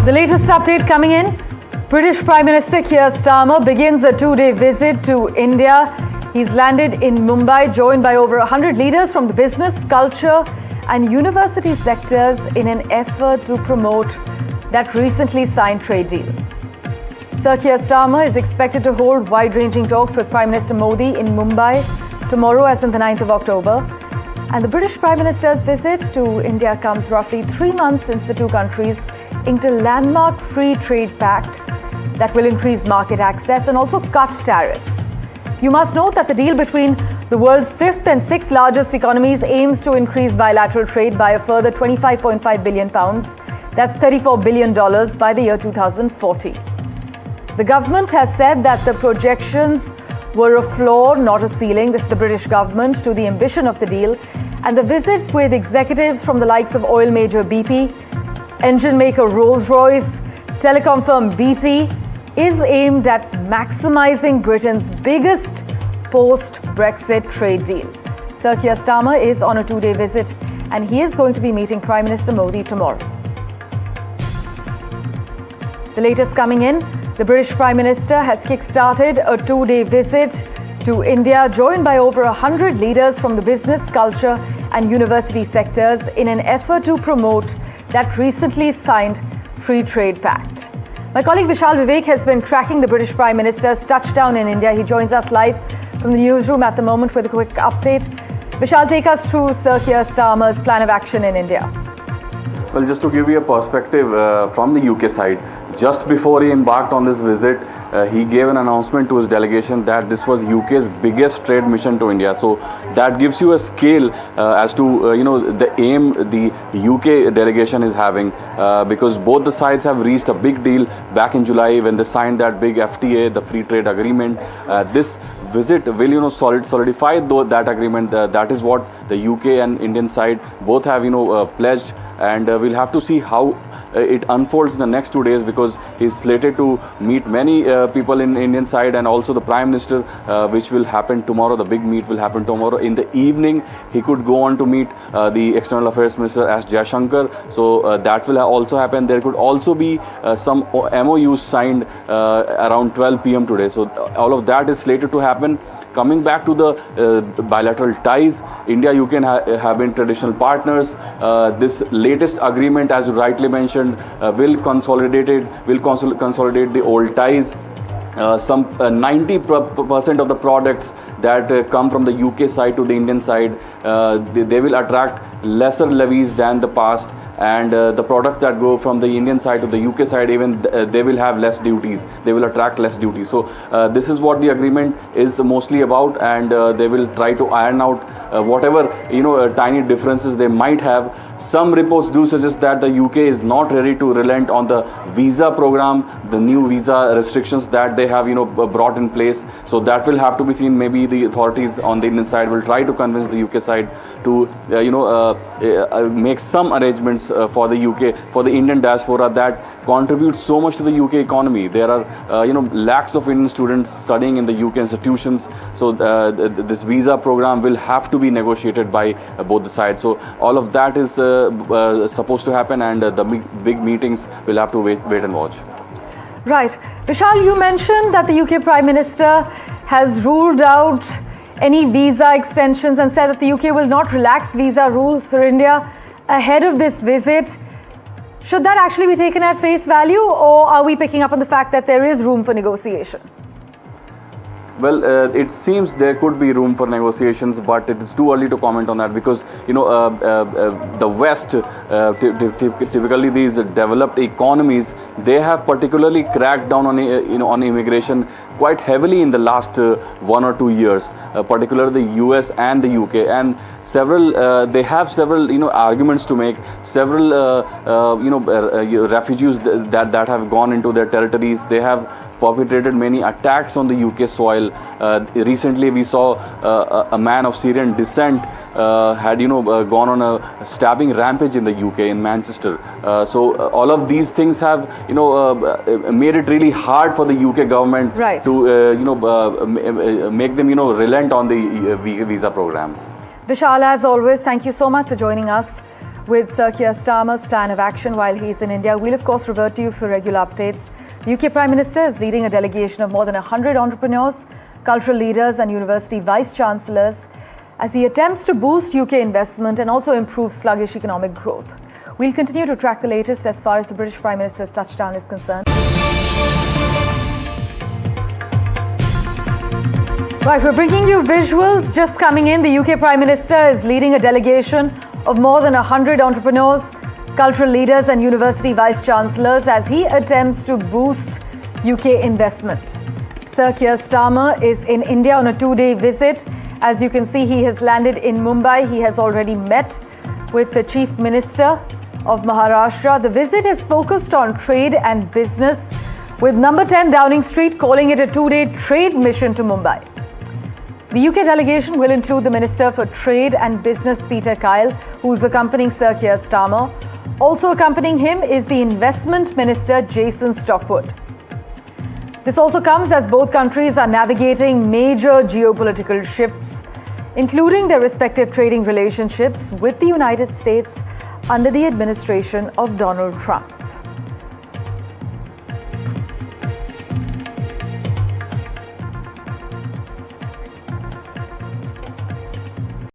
The latest update coming in. British Prime Minister Keir Starmer begins a two-day visit to India. He's landed in Mumbai, joined by over 100 leaders from the business, culture and university sectors in an effort to promote that recently signed trade deal. Sir Keir Starmer is expected to hold wide-ranging talks with Prime Minister Modi in Mumbai tomorrow, as on the 9th of October. And the British Prime Minister's visit to India comes roughly 3 months since the two countries inked a landmark free trade pact that will increase market access and also cut tariffs. You must note that the deal between the world's fifth and sixth largest economies aims to increase bilateral trade by a further £25.5 billion. That's $34 billion by the year 2040. The government has said that the projections were a floor, not a ceiling. This is the British government to the ambition of the deal. And the visit with executives from the likes of oil major BP, engine maker Rolls-Royce, telecom firm BT is aimed at maximizing Britain's biggest post-Brexit trade deal. Sir Keir Starmer is on a two-day visit and he is going to be meeting Prime Minister Modi tomorrow. The latest coming in, the British Prime Minister has kick-started a two-day visit to India, joined by over 100 leaders from the business, culture and university sectors in an effort to promote that recently signed free trade pact. My colleague Vishal Vivek has been tracking the British Prime Minister's touchdown in India. He joins us live from the newsroom at the moment with a quick update. Vishal, take us through Sir Keir Starmer's plan of action in India. Well, just to give you a perspective from the UK side, just before he embarked on this visit, he gave an announcement to his delegation that this was UK's biggest trade mission to India. So that gives you a scale as to the aim the UK delegation is having, because both the sides have reached a big deal back in July when they signed that big FTA, the free trade agreement. This visit will solidify that agreement. That is what the UK and Indian side both have pledged, and we'll have to see how it unfolds in the next 2 days, because he's slated to meet many people in Indian side and also the Prime Minister, which will happen tomorrow. The big meet will happen tomorrow. In the evening, he could go on to meet the External Affairs Minister S. Jaishankar. So that will also happen. There could also be some MOUs signed around 12 p.m. today. So all of that is slated to happen. Coming back to the bilateral ties, India-UK have been traditional partners. This latest agreement, as you rightly mentioned, will consolidate the old ties. Some 90% of the products that come from the UK side to the Indian side, they will attract lesser levies than the past. And the products that go from the Indian side to the UK side, even they will have less duties. They will attract less duties. So this is what the agreement is mostly about, and they will try to iron out whatever tiny differences they might have. Some reports do suggest that the UK is not ready to relent on the visa program, the new visa restrictions that they have brought in place. So that will have to be seen. Maybe the authorities on the Indian side will try to convince the UK side to make some arrangements for the UK, for the Indian diaspora that contributes so much to the UK economy. There are lakhs of Indian students studying in the UK institutions. So this visa program will have to be negotiated by both the sides. So all of that is supposed to happen, and the big meetings will have to wait and watch. Right. Vishal, you mentioned that the UK Prime Minister has ruled out any visa extensions and said that the UK will not relax visa rules for India ahead of this visit. Should that actually be taken at face value, or are we picking up on the fact that there is room for negotiation? Well, it seems there could be room for negotiations, but it is too early to comment on that, because the West, typically these developed economies, they have particularly cracked down on immigration quite heavily in the last 1 or 2 years, particularly the US and the UK, and they have several arguments to make. Several refugees that have gone into their territories, they have perpetrated many attacks on the UK soil. Recently we saw a man of Syrian descent had gone on a stabbing rampage in the UK, in Manchester. So all of these things have made it really hard for the UK government to make them relent on the visa program. Vishal, as always, thank you so much for joining us with Sir Keir Starmer's plan of action while he's in India. We'll, of course, revert to you for regular updates. The UK Prime Minister is leading a delegation of more than 100 entrepreneurs, cultural leaders and university vice-chancellors as he attempts to boost UK investment and also improve sluggish economic growth. We'll continue to track the latest as far as the British Prime Minister's touchdown is concerned. Right, we're bringing you visuals just coming in. The UK Prime Minister is leading a delegation of more than 100 entrepreneurs, cultural leaders and university vice-chancellors as he attempts to boost UK investment. Sir Keir Starmer is in India on a 2-day visit. As you can see, he has landed in Mumbai. He has already met with the Chief Minister of Maharashtra. The visit is focused on trade and business, with number 10 Downing Street calling it a 2-day trade mission to Mumbai. The UK delegation will include the Minister for Trade and Business, Peter Kyle, who's accompanying Sir Keir Starmer. Also accompanying him is the Investment Minister, Jason Stockwood. This also comes as both countries are navigating major geopolitical shifts, including their respective trading relationships with the United States under the administration of Donald Trump.